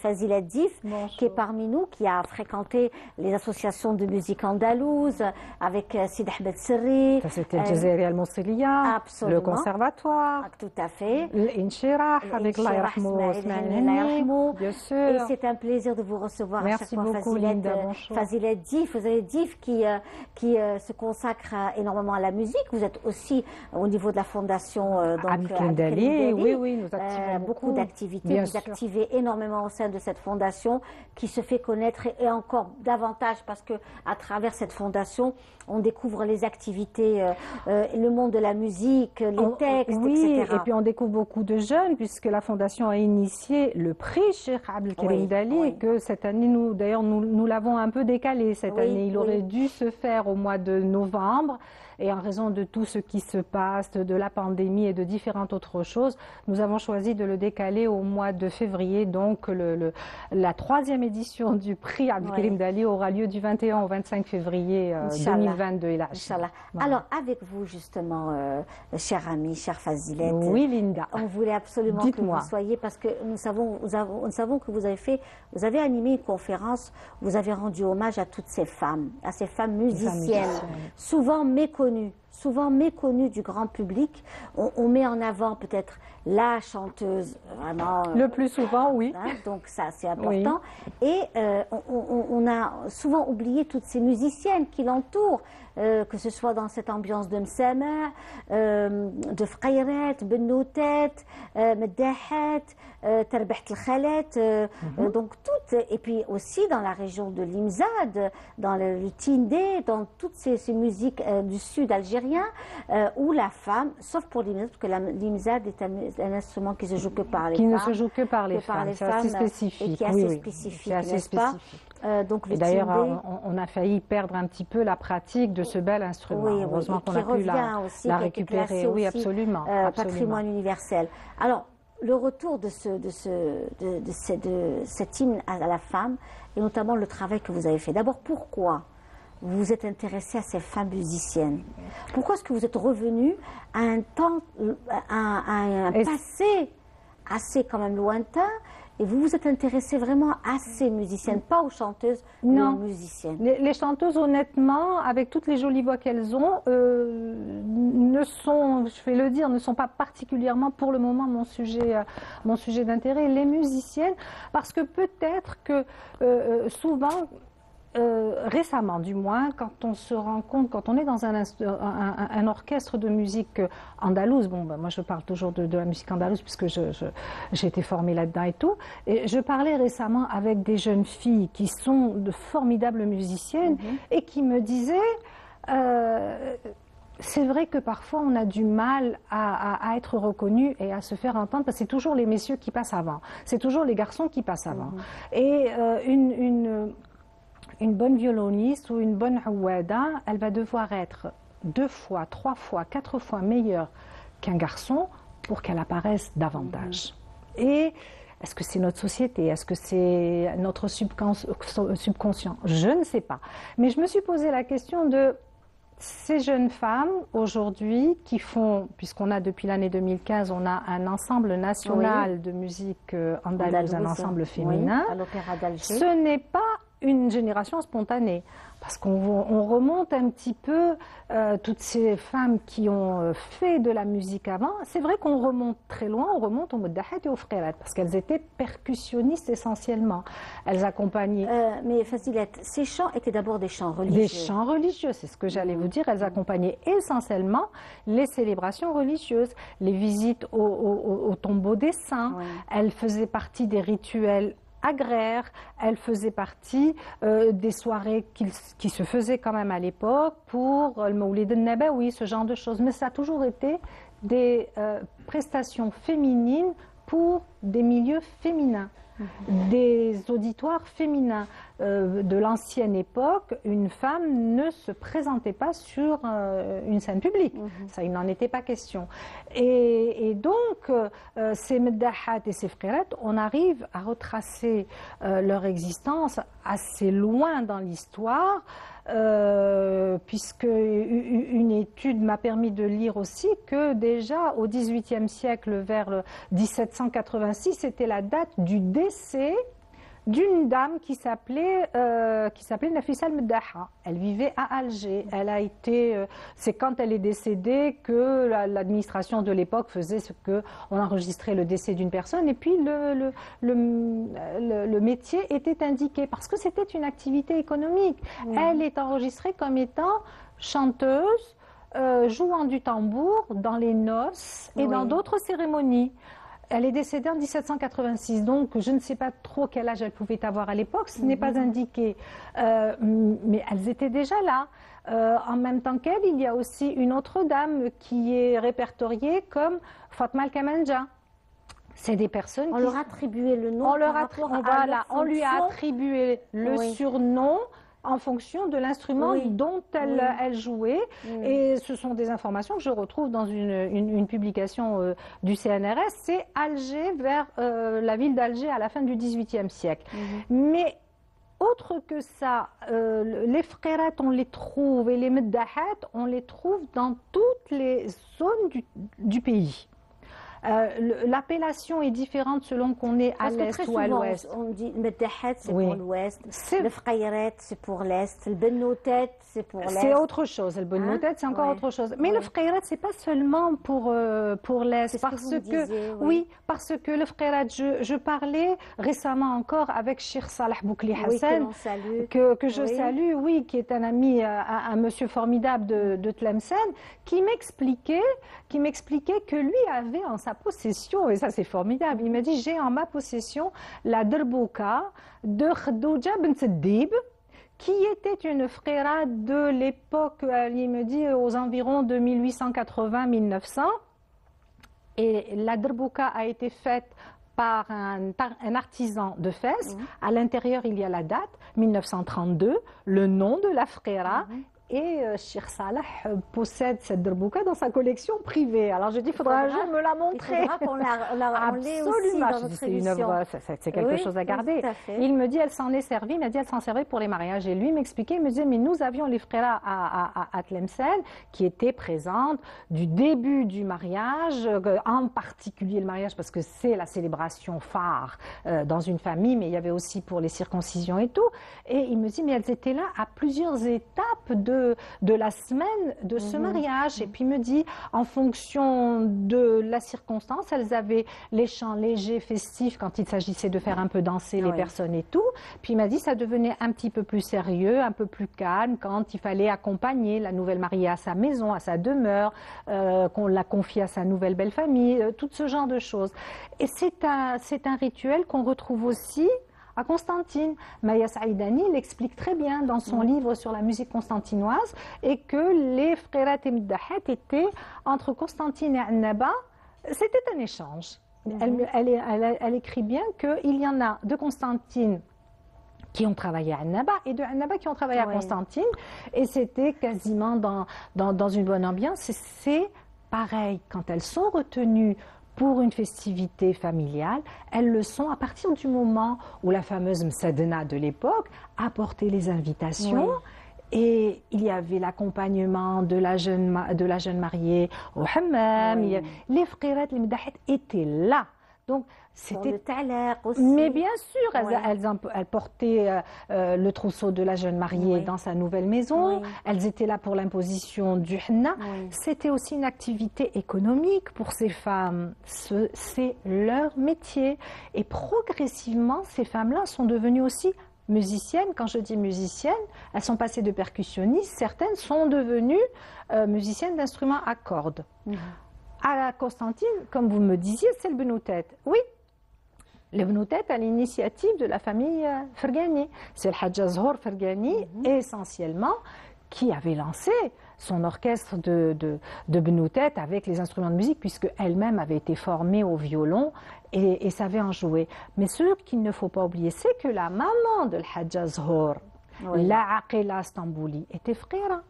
Fazilet Dif, qui est parmi nous, qui a fréquenté les associations de musique andalouse avec Sid Ahmed Serri. Ça, c'était le Jazairi al-Moussiliya, le conservatoire. Tout à fait. L'Inchirah, avec Allah yarhamou, bien sûr. Et c'est un plaisir de vous recevoir à chaque fois, Fazilet Dif. Vous avez Dif qui se consacre énormément à la musique. Vous êtes aussi au niveau de la fondation Abdel Karim Dali. Oui, nous activons beaucoup d'activités. Vous activez énormément au sein de cette fondation qui se fait connaître et encore davantage parce que à travers cette fondation, on découvre les activités, le monde de la musique, les textes, etc. Et puis on découvre beaucoup de jeunes puisque la fondation a initié le prix Cheikh Abdel Karim Dali que cette année, nous l'avons un peu décalé cette année. Il aurait dû se faire au mois de novembre. Et en raison de tout ce qui se passe, de la pandémie et de différentes autres choses, nous avons choisi de le décaler au mois de février. Donc la 3e édition du prix Abdel Karim Dali aura lieu du 21 au 25 février 2022. Inch'Allah. Alors avec vous justement, chère amie, chère Fazilet. Oui, Linda. On voulait absolument que vous soyez, parce que nous savons que vous avez animé une conférence, vous avez rendu hommage à toutes ces femmes, à ces femmes musiciennes, souvent méconnues du grand public. On met en avant peut-être la chanteuse, vraiment. Le plus souvent, oui. Hein, donc ça, c'est important. Et on a souvent oublié toutes ces musiciennes qui l'entourent, que ce soit dans cette ambiance de Msama, de Fqayret, Benoutet, Meddahat, Terbeht el-Khalet, donc toutes, et puis aussi dans la région de l'Imzad, dans le Tindé, dans toutes ces musiques du sud algérien, où la femme, sauf pour l'Imzad, parce que l'Imzad est un instrument qui se joue que par les femmes. Qui ne se joue que par les femmes, c'est assez spécifique. Et qui est assez spécifique, n'est-ce pas? Donc et d'ailleurs, on a failli perdre un petit peu la pratique de ce bel instrument. Heureusement qu'on a pu la récupérer. Oui, absolument. Patrimoine universel. Alors, le retour de cet hymne à la femme, et notamment le travail que vous avez fait. D'abord, pourquoi vous vous êtes intéressé à ces femmes musiciennes? Pourquoi est-ce que vous êtes revenu à un temps, à un passé assez quand même lointain, et vous vous êtes intéressé vraiment à ces musiciennes, pas aux chanteuses, mais aux musiciennes? Les chanteuses, honnêtement, avec toutes les jolies voix qu'elles ont, ne sont, je vais le dire, ne sont pas particulièrement pour le moment mon sujet d'intérêt. Les musiciennes, parce que peut-être que souvent, récemment du moins, quand on se rend compte, quand on est dans un orchestre de musique andalouse, moi je parle toujours de la musique andalouse puisque j'ai été formée là-dedans et tout, et je parlais récemment avec des jeunes filles qui sont de formidables musiciennes et qui me disaient c'est vrai que parfois on a du mal à être reconnu et à se faire entendre parce que c'est toujours les messieurs qui passent avant, c'est toujours les garçons qui passent avant. Et une bonne violoniste ou une bonne houada, elle va devoir être 2 fois, 3 fois, 4 fois meilleure qu'un garçon pour qu'elle apparaisse davantage. Et est-ce que c'est notre société? Est-ce que c'est notre subconscient? Je ne sais pas. Mais je me suis posé la question de ces jeunes femmes aujourd'hui qui font, puisqu'on a depuis l'année 2015, on a un ensemble national de musique andalouse, un ensemble féminin. À l'Opéra d'Alger. Ce n'est pas une génération spontanée, parce qu'on remonte un petit peu toutes ces femmes qui ont fait de la musique avant. C'est vrai qu'on remonte très loin, on remonte au Meddahat et au Fqayret, parce qu'elles étaient percussionnistes essentiellement. Elles accompagnaient... mais Fazilet, ces chants étaient d'abord des chants religieux. Des chants religieux, c'est ce que j'allais vous dire. Elles accompagnaient essentiellement les célébrations religieuses, les visites au tombeau des saints. Elles faisaient partie des rituels agraire, elle faisait partie des soirées qui se faisaient quand même à l'époque pour le Mawlid al-Nabawi, ce genre de choses. Mais ça a toujours été des prestations féminines pour des milieux féminins, des auditoires féminins. De l'ancienne époque, une femme ne se présentait pas sur une scène publique. Ça, il n'en était pas question. Et donc, ces Meddahat et ces Fqayret, on arrive à retracer leur existence assez loin dans l'histoire, puisque une étude m'a permis de lire aussi que déjà au XVIIIe siècle, vers le 1786, c'était la date du décès d'une dame qui s'appelait Nafissa Al-Meddaha. Elle vivait à Alger. Elle a été, c'est quand elle est décédée que l'administration de l'époque faisait ce que on enregistrait le décès d'une personne et puis le métier était indiqué parce que c'était une activité économique. Elle est enregistrée comme étant chanteuse, jouant du tambour dans les noces et dans d'autres cérémonies. Elle est décédée en 1786, donc je ne sais pas trop quel âge elle pouvait avoir à l'époque, ce n'est pas indiqué. Mais elles étaient déjà là. En même temps qu'elle, il y a aussi une autre dame qui est répertoriée comme Fatma Al-Kamanja. C'est des personnes on leur a attribué le nom. On lui a attribué le surnom en fonction de l'instrument dont elle jouait. Et ce sont des informations que je retrouve dans une publication du CNRS. C'est Alger vers la ville d'Alger à la fin du XVIIIe siècle. Mais autre que ça, les frères, on les trouve, et les meddahat, on les trouve dans toutes les zones du pays. L'appellation est différente selon qu'on est à l'est ou à l'ouest. On dit meddahat, c'est pour l'ouest. Le frayret, c'est pour l'est. Le bennotet, c'est pour l'est. C'est autre chose. Le bennotet, c'est encore autre chose. Mais le frayret, c'est pas seulement pour l'est. Parce que le frayret, je parlais récemment encore avec Cheikh Salah Boukli Hassan, que je salue, qui est un ami, un monsieur formidable de Tlemcen, qui m'expliquait que lui avait en sa possession, et ça c'est formidable, il m'a dit j'ai en ma possession la Derbouka de Khadouja bint Dib, qui était une frère de l'époque, il me dit aux environs de 1880-1900, et la Derbouka a été faite par un artisan de Fès. À l'intérieur il y a la date 1932, le nom de la frère. Et Cheikh Salah possède cette derbouka dans sa collection privée. Alors je dis, il faudra un jour me la montrer. Il faudra qu'on la l'ait aussi dans notre émission. C'est quelque chose à garder. Il me dit, elle s'en est servie, il m'a dit, elle s'en servait pour les mariages. Et lui m'expliquait, il me disait, mais nous avions les frères à Tlemcen qui étaient présentes du début du mariage, en particulier le mariage parce que c'est la célébration phare dans une famille, mais il y avait aussi pour les circoncisions et tout. Et il me dit, mais elles étaient là à plusieurs étapes de la semaine de ce mariage. Et puis il me dit, en fonction de la circonstance, elles avaient les chants légers, festifs, quand il s'agissait de faire un peu danser les personnes et tout. Puis il m'a dit, ça devenait un petit peu plus sérieux, un peu plus calme, quand il fallait accompagner la nouvelle mariée à sa maison, à sa demeure, qu'on la confie à sa nouvelle belle famille, tout ce genre de choses. Et c'est un rituel qu'on retrouve aussi à Constantine. Maya Saïdani l'explique très bien dans son livre sur la musique constantinoise, et que les frères et meddahat étaient entre Constantine et Annaba, c'était un échange. Elle écrit bien qu'il y en a de Constantine qui ont travaillé à Annaba et de Annaba qui ont travaillé à Constantine, et c'était quasiment dans une bonne ambiance. C'est pareil, quand elles sont retenues pour une festivité familiale, elles le sont à partir du moment où la fameuse Msadna de l'époque apportait les invitations. Et il y avait l'accompagnement de la jeune mariée au hammam. Les frères, les meddahat étaient là. Donc, c'était le talaq aussi. Mais bien sûr, elles portaient le trousseau de la jeune mariée dans sa nouvelle maison. Elles étaient là pour l'imposition du henna. C'était aussi une activité économique pour ces femmes. C'est leur métier. Et progressivement, ces femmes-là sont devenues aussi musiciennes. Quand je dis musiciennes, elles sont passées de percussionnistes. Certaines sont devenues musiciennes d'instruments à cordes. À la Constantine, comme vous me disiez, c'est le benoutet. Oui, le benoutet à l'initiative de la famille Fergani. C'est le Hadja Zhor Fergani, essentiellement, qui avait lancé son orchestre de benoutet avec les instruments de musique, puisque elle-même avait été formée au violon et savait en jouer. Mais ce qu'il ne faut pas oublier, c'est que la maman de Hadja Zhor, la Aqila Stambouli, était frère.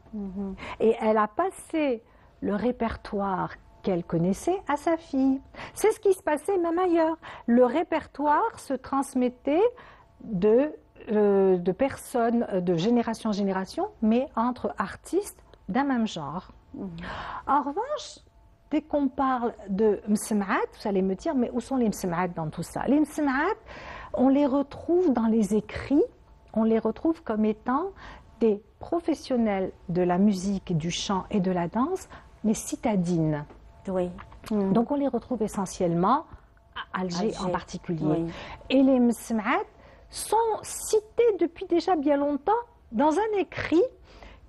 Et elle a passé le répertoire qu'elle connaissait à sa fille. C'est ce qui se passait même ailleurs. Le répertoire se transmettait de personnes, de génération en génération, mais entre artistes d'un même genre. En revanche, dès qu'on parle de msem'at, vous allez me dire, mais où sont les msem'at dans tout ça? Les msem'at, on les retrouve dans les écrits, on les retrouve comme étant des professionnels de la musique, du chant et de la danse, mais citadines. Oui. Donc on les retrouve essentiellement à Alger en particulier. Oui. Et les Msma'at sont cités depuis déjà bien longtemps dans un écrit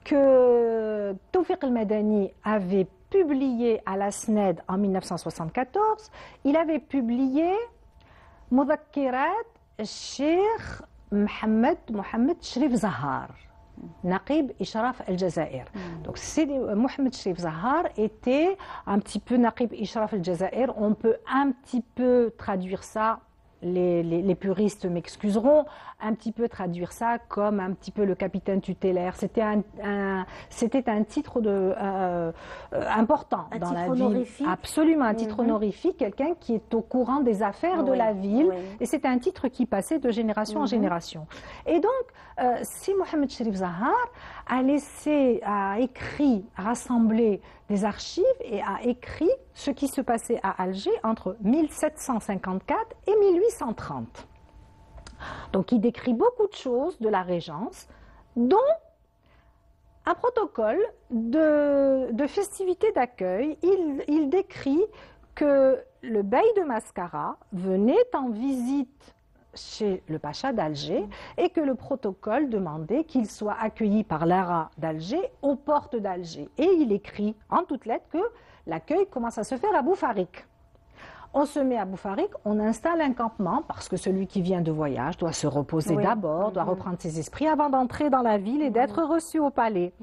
que Tawfiq al-Madani avait publié à la SNED en 1974. Il avait publié Mudhakkirat Cheikh Mohamed Sherif Zahar, Naqib Ishraf al-Jazair. Donc Mohamed Sherif Zahar était un petit peu Naqib Ishraf al-Jazair. On peut un petit peu traduire ça, les puristes m'excuseront, un petit peu traduire ça comme un petit peu le capitaine tutélaire. C'était un titre important dans la ville. Honorifique. Absolument, un titre honorifique, quelqu'un qui est au courant des affaires de la ville. Et c'était un titre qui passait de génération en génération. Et donc, si Mohamed Sherif Zahar a écrit, rassemblé des archives et a écrit ce qui se passait à Alger entre 1754 et 1830. Donc il décrit beaucoup de choses de la Régence, dont un protocole de festivité d'accueil. Il décrit que le bey de Mascara venait en visite chez le pacha d'Alger et que le protocole demandait qu'il soit accueilli par l'ara d'Alger aux portes d'Alger. Et il écrit en toutes lettres que l'accueil commence à se faire à Boufarik. On se met à Boufarik, on installe un campement parce que celui qui vient de voyage doit se reposer d'abord, doit reprendre ses esprits avant d'entrer dans la ville et d'être reçu au palais.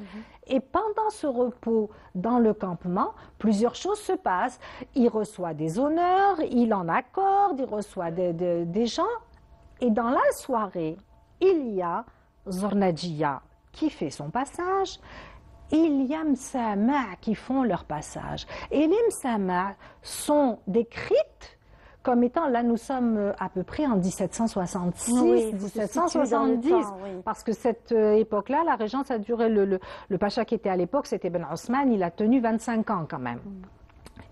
Et pendant ce repos dans le campement, plusieurs choses se passent. Il reçoit des honneurs, il en accorde, il reçoit des gens. Et dans la soirée, il y a Zornadjia qui fait son passage. Il y a Msama' qui font leur passage. Et les Msama' sont décrites comme étant, là nous sommes à peu près en 1766, 1770, parce que cette époque-là, la régence a duré, le pacha qui était à l'époque, c'était Ben Ousmane, il a tenu 25 ans quand même.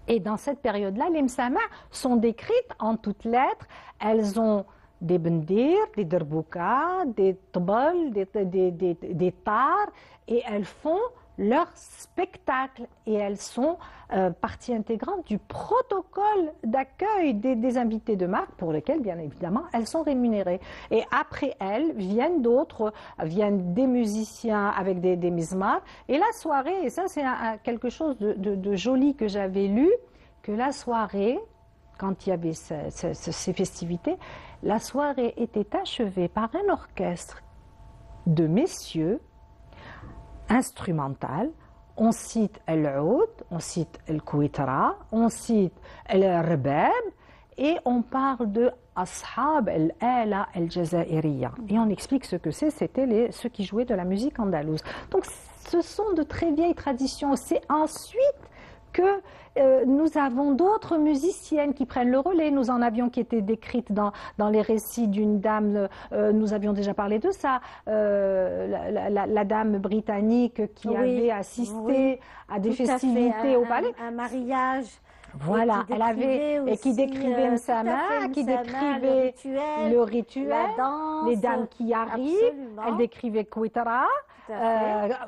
Et dans cette période-là, les Msama' sont décrites en toutes lettres. Elles ont des bendir, des derbouka, des tbal, des tar, et elles font leur spectacle et elles sont partie intégrante du protocole d'accueil des invités de marque pour lesquels, bien évidemment, elles sont rémunérées. Et après elles, viennent d'autres, viennent des musiciens avec des mizmars. Et la soirée, et ça c'est quelque chose de joli que j'avais lu, que la soirée, quand il y avait ces festivités, la soirée était achevée par un orchestre de messieurs instrumental. On cite el-oud, on cite el-kouitra, on cite el-rebab et on parle de ashab el-ala el-jazairiya. Et on explique ce que c'est, c'était ceux qui jouaient de la musique andalouse. Donc ce sont de très vieilles traditions. C'est ensuite que nous avons d'autres musiciennes qui prennent le relais. Nous en avions qui étaient décrites dans les récits d'une dame, nous avions déjà parlé de ça, la dame britannique qui avait assisté à des festivités au palais. Un mariage. Voilà, elle avait, et qui décrivait Msama, qui décrivait le rituel, la danse, les dames qui arrivent, elle décrivait Kouitara,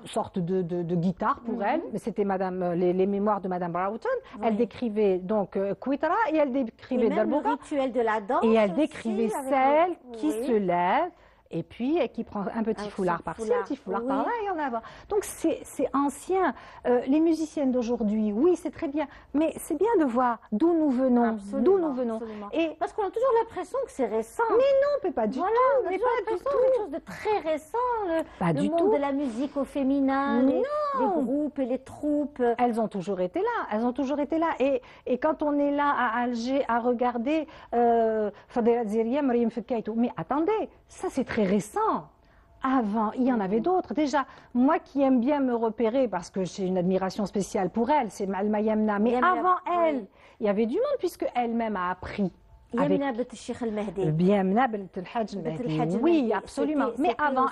sorte de guitare pour elle, mais c'était les mémoires de Madame Broughton. Elle décrivait donc Kouitara et elle décrivait le rituel de la danse. Et elle décrivait celle qui se lève. Et puis, qui prend un petit foulard par-ci, un petit foulard par-là, et en avant. Donc, c'est ancien. Les musiciennes d'aujourd'hui, oui, c'est très bien. Mais c'est bien de voir d'où nous venons. D'où nous venons. Et parce qu'on a toujours l'impression que c'est récent. Mais non, mais pas du tout. On a toujours l'impression que c'est quelque chose de très récent. Le monde de la musique au féminin, les groupes et les troupes. Elles ont toujours été là. Elles ont toujours été là. Et quand on est là à Alger à regarder Fadela Ziria, Mariam Fekaitou, mais attendez, ça c'est très récent. Avant, il y en avait d'autres. Déjà, moi qui aime bien me repérer, parce que j'ai une admiration spéciale pour elle, c'est Malma Yamna, mais avant elle, il y avait du monde, puisque elle-même a appris Yamna bint Cheikh al-Mahdi. Yamna bint al-Hajj al-Mahdi. Oui, absolument. Mais avant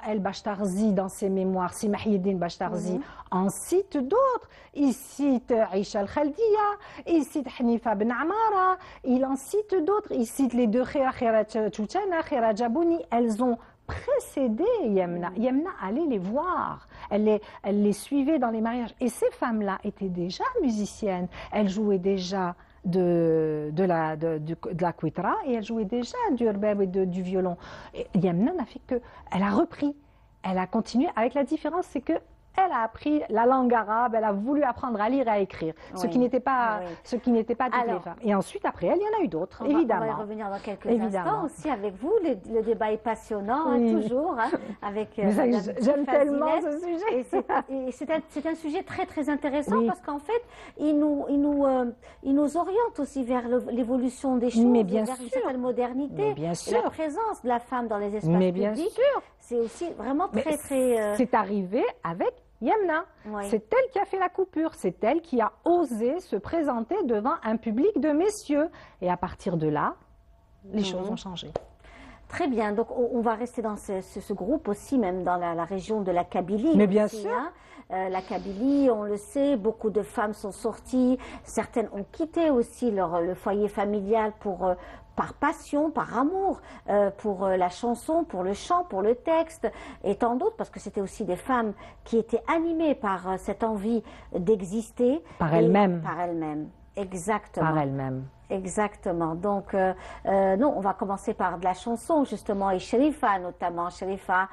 elle, Bachtarzi, dans ses mémoires, si Mahieddine Bachtarzi en cite d'autres. Il cite Aïcha al-Khaldiya, il cite Hanifa ben Amara, il en cite d'autres. Il cite les deux Khira Tchoutchana, Khira Jabouni. Elles ont précédé Yamna. Yamna allait les voir. Elle les suivait dans les mariages. Et ces femmes-là étaient déjà musiciennes. Elles jouaient déjà de la quitra et elle jouait déjà du rbab et du violon. Et Yamna n'a fait que, elle a repris, elle a continué, avec la différence c'est que elle a appris la langue arabe, elle a voulu apprendre à lire et à écrire, ce qui n'était pas toutes les femmes. Et ensuite, après elle, il y en a eu d'autres, évidemment. On va y revenir dans quelques instants aussi avec vous. Le débat est passionnant, toujours, avec j'aime tellement ce sujet. Et c'est un sujet très, très intéressant parce qu'en fait, il nous oriente aussi vers l'évolution des choses, vers une certaine modernité. Et la présence de la femme dans les espaces publics, c'est aussi vraiment très, très... C'est arrivé avec Yamna. C'est elle qui a fait la coupure, c'est elle qui a osé se présenter devant un public de messieurs. Et à partir de là, les choses ont changé. Très bien, donc on va rester dans ce groupe aussi, même dans la région de la Kabylie. Mais bien sûr. La Kabylie, on le sait, beaucoup de femmes sont sorties, certaines ont quitté aussi le foyer familial par passion, par amour, pour la chanson, pour le chant, pour le texte, et tant d'autres, parce que c'était aussi des femmes qui étaient animées par cette envie d'exister. Par elles-mêmes. Par elles-mêmes, exactement. Par elles-mêmes. Exactement. Donc, non, on va commencer par de la chanson, justement, et Sherifa, notamment, Sherifa,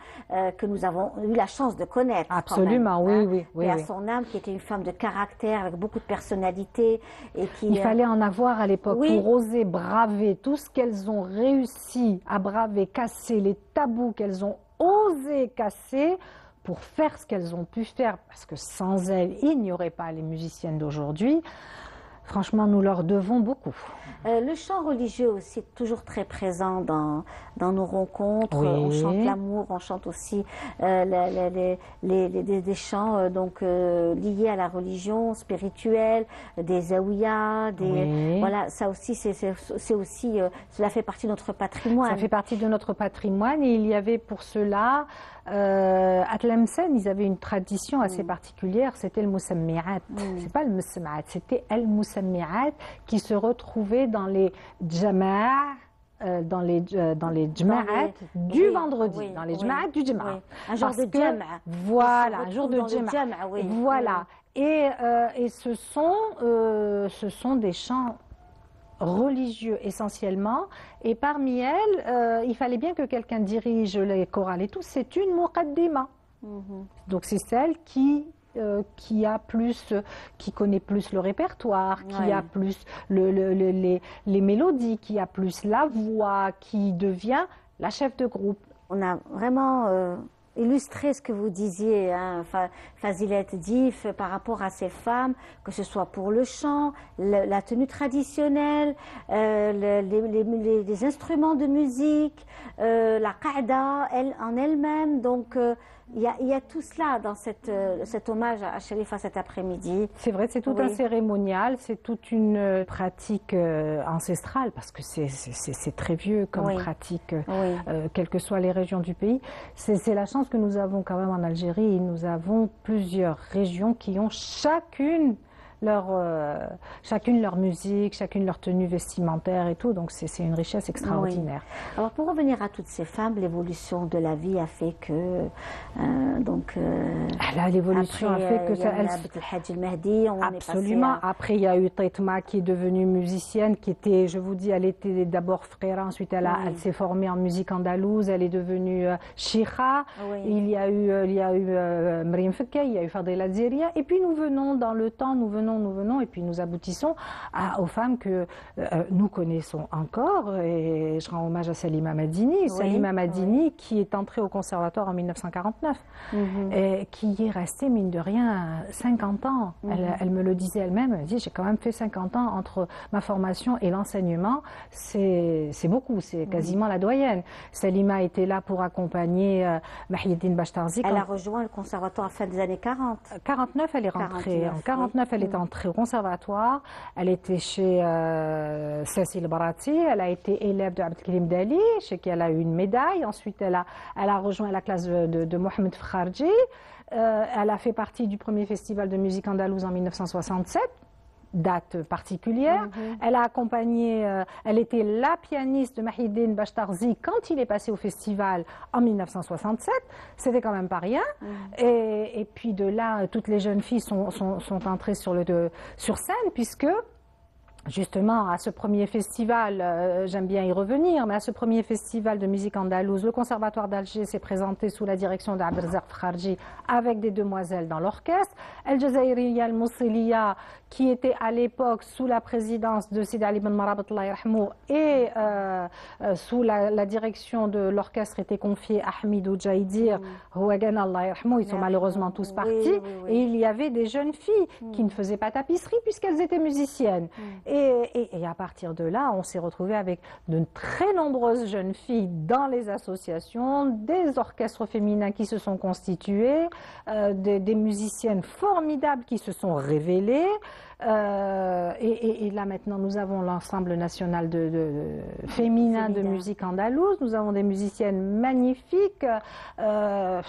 que nous avons eu la chance de connaître. Absolument, quand même, oui. Et à son âme, qui était une femme de caractère, avec beaucoup de personnalité. Et qui, il fallait en avoir à l'époque pour oser braver tout ce qu'elles ont réussi à braver, casser les tabous qu'elles ont osé casser, pour faire ce qu'elles ont pu faire, parce que sans elles, il n'y aurait pas les musiciennes d'aujourd'hui. Franchement, nous leur devons beaucoup. Le chant religieux aussi est toujours très présent dans nos rencontres. On chante l'amour, on chante aussi des chants liés à la religion spirituelle, des zaouïas, voilà, ça aussi, cela fait partie de notre patrimoine. Ça fait partie de notre patrimoine et il y avait pour cela, à Tlemcen, ils avaient une tradition assez particulière, c'était le Moussammi'at. C'est pas le Moussammi'at, c'était el Moussammi'at qui se retrouvait dans les Jama'a, dans les Jama'at du vendredi, dans les Jama'at du Jama'a. Un jour de Jama'a. Voilà, un jour de Jama'a. Voilà. Et ce sont des chants religieux essentiellement, et parmi elles, il fallait bien que quelqu'un dirige les chorales et tout, c'est une muqaddima. Donc c'est celle qui connaît plus le répertoire, qui a plus les mélodies, qui a plus la voix, qui devient la chef de groupe. On a vraiment illustrer ce que vous disiez, hein, Fazilet Dif, par rapport à ces femmes, que ce soit pour le chant, la tenue traditionnelle, les instruments de musique, la qa'da en elle-même. Donc, il y a tout cela dans cet hommage à Sherifa cet après-midi. C'est vrai, c'est tout un cérémonial, c'est toute une pratique ancestrale, parce que c'est très vieux comme pratique, quelles que soient les régions du pays. C'est la chance que nous avons quand même en Algérie. Nous avons plusieurs régions qui ont chacune leur musique, chacune leur tenue vestimentaire et tout, donc c'est une richesse extraordinaire. Oui. Alors pour revenir à toutes ces femmes, l'évolution de la vie a fait que l'évolution a fait que ça. Absolument. Après il y a eu Taitma qui est devenue musicienne, qui était, je vous dis, elle était d'abord frère, ensuite elle s'est formée en musique andalouse, elle est devenue Chicha. Il y a eu Mriem Fekay, il y a eu Fadela Ziria, et puis nous venons dans le temps, nous venons et puis nous aboutissons aux femmes que nous connaissons encore, et je rends hommage à Salima Madini. Salima Madini qui est entrée au conservatoire en 1949 et qui est restée mine de rien 50 ans. Elle me le disait elle-même, elle dit j'ai quand même fait 50 ans entre ma formation et l'enseignement, c'est beaucoup, c'est quasiment la doyenne. Salima était là pour accompagner Mahieddine Bachtarzi. Elle a rejoint le conservatoire à la fin des années 40. 49 elle est rentrée, en 49 elle est entrée au conservatoire. Elle était chez Cécile Barati. Elle a été élève de Abdelkrim Dali, chez qui elle a eu une médaille. Ensuite, elle a rejoint la classe de Mohamed Fkharji. Elle a fait partie du premier festival de musique andalouse en 1967. Date particulière. Elle a accompagné, elle était la pianiste de Mahidine Bachtarzi quand il est passé au festival en 1967. C'était quand même pas rien. Et puis de là, toutes les jeunes filles sont entrées sur scène, puisque justement, à ce premier festival, j'aime bien y revenir, mais à ce premier festival de musique andalouse, le Conservatoire d'Alger s'est présenté sous la direction d'Abdelrazak Fkharji avec des demoiselles dans l'orchestre. El Jazairiya Al Moussiliya, qui était à l'époque sous la présidence de Sidi Ali Ben Marabat Allah yarhamou, et sous la direction de l'orchestre était confié à Hamidou Jaïdir, Houagan Allah yarhamou, ils sont malheureusement tous partis, et il y avait des jeunes filles qui ne faisaient pas tapisserie puisqu'elles étaient musiciennes. Et à partir de là, on s'est retrouvé avec de très nombreuses jeunes filles dans les associations, des orchestres féminins qui se sont constitués, des musiciennes formidables qui se sont révélées. Et là maintenant, nous avons l'ensemble national féminin de musique andalouse. Nous avons des musiciennes magnifiques. Je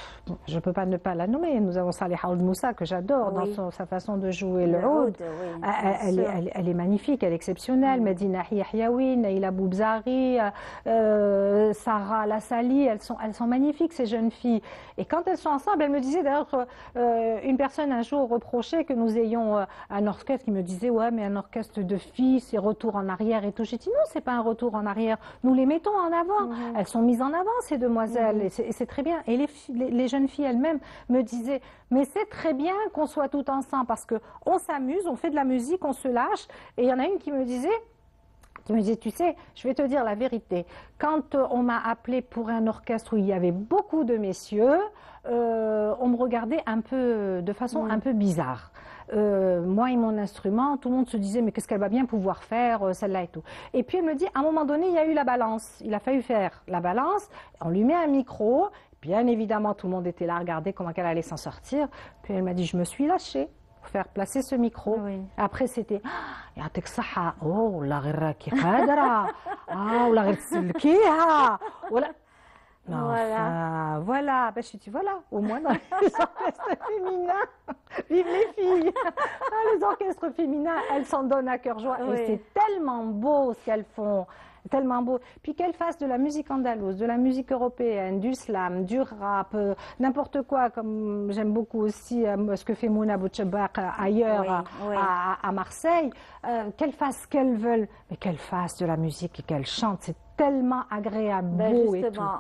ne peux pas ne pas la nommer. Nous avons Saliha Ould Moussa, que j'adore dans sa façon de jouer le oud. Elle est magnifique, elle est exceptionnelle. Medina Yahyaoui, Naïla Boubzari, Sarah Lassali, elles sont magnifiques, ces jeunes filles. Et quand elles sont ensemble, elles me disaient d'ailleurs, une personne un jour reprochait que nous ayons un orchestre, qui me disait ouais, mais un orchestre de filles, c'est retour en arrière et tout. J'ai dit non, c'est pas un retour en arrière. Nous les mettons en avant. Elles sont mises en avant, ces demoiselles, et c'est très bien. Et les jeunes filles elles-mêmes me disaient mais c'est très bien qu'on soit toutes ensemble parce que on s'amuse, on fait de la musique, on se lâche. Et il y en a une qui me disait, tu sais, je vais te dire la vérité. Quand on m'a appelé pour un orchestre où il y avait beaucoup de messieurs, on me regardait un peu, de façon un peu bizarre. Moi et mon instrument, tout le monde se disait mais qu'est-ce qu'elle va bien pouvoir faire, celle-là et tout. Et puis elle me dit, à un moment donné, il y a eu la balance. Il a fallu faire la balance. On lui met un micro. Bien évidemment, tout le monde était là à regarder comment elle allait s'en sortir. Puis elle m'a dit, je me suis lâchée pour faire placer ce micro. Après, c'était يعطيك الصحة والله غير كي قادرة والله غير تسلكيها ولا voilà. Ben, je dis voilà, au moins dans les orchestres féminins, vive les filles. Les orchestres féminins, elles s'en donnent à cœur joie et c'est tellement beau ce qu'elles font. Tellement beau. Puis qu'elles fassent de la musique andalouse, de la musique européenne, du slam, du rap, n'importe quoi, comme j'aime beaucoup aussi ce que fait Mouna Boutchebak ailleurs à Marseille, qu'elles fassent ce qu'elles veulent, mais qu'elles fassent de la musique et qu'elles chantent. C'est tellement agréable, beau et tout. Justement,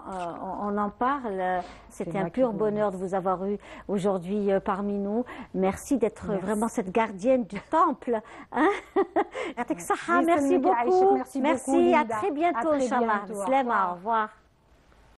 on en parle. C'était un pur bonheur de vous avoir eu aujourd'hui parmi nous. Merci d'être vraiment cette gardienne du temple. Hein? Merci beaucoup. Merci beaucoup, à très bientôt, Inch'Allah. Au revoir.